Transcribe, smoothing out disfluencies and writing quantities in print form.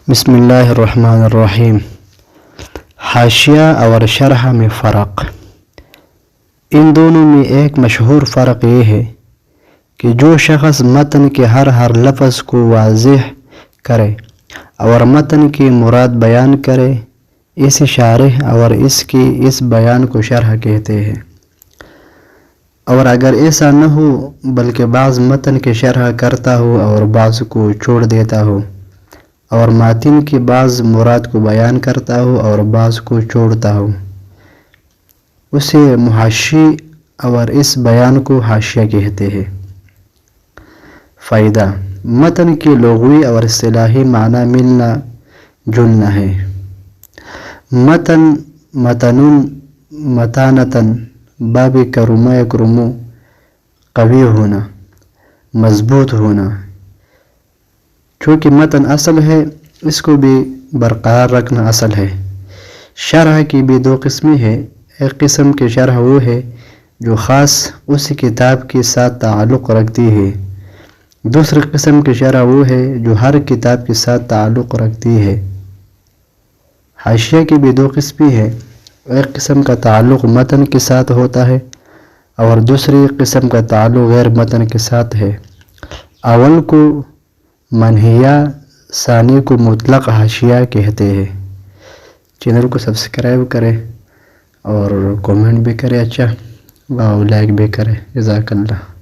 بسم اللہ الرحمن الرحیم۔ حاشیہ اور شرح میں فرق۔ ان دونوں میں ایک مشہور فرق یہ ہے کہ جو شخص متن کے ہر لفظ کو واضح کرے اور متن کی مراد بیان کرے اسے شارح اور اس بیان کو شرح کہتے ہیں، اور اگر ایسا نہ ہو بلکہ بعض متن کی شرح کرتا ہو اور بعض کو چھوڑ دیتا ہو، اور متن کی بعض مراد کو بیان کرتا ہو اور بعض کو چھوڑتا ہو، اسے محاشی اور اس بیان کو حاشیہ کہتے ہیں۔ فائدہ: متن کے لغوی اور اصطلاحی معنی ملنا جلنا ہے۔ متنٌ متانتاً باب کرما یکرمو، قوی ہونا، مضبوط ہونا۔ چونکہ متن اصل ہے اس کو بھی برقرار رکھنا اصل ہے۔ شرح کی بھی دو قسمیں ہیں۔ ایک قسم کی شرح وہ ہے جو خاص اس کتاب کے ساتھ تعلق رکھتی ہے، دوسری قسم کی شرح وہ ہے جو ہر کتاب کے ساتھ تعلق رکھتی ہے۔ حاشیہ کی بھی دو قسمیں ہیں، ایک قسم کا تعلق متن کے ساتھ ہوتا ہے اور دوسری قسم کا تعلق غیر متن کے ساتھ ہے۔ اول کو منہیہ، ثانی کو مطلق حاشیہ کہتے ہیں۔ چینل کو سبسکرائب کریں اور کمنٹ بھی کریں، اچھا، اور لائک بھی کریں۔ جزاک اللہ۔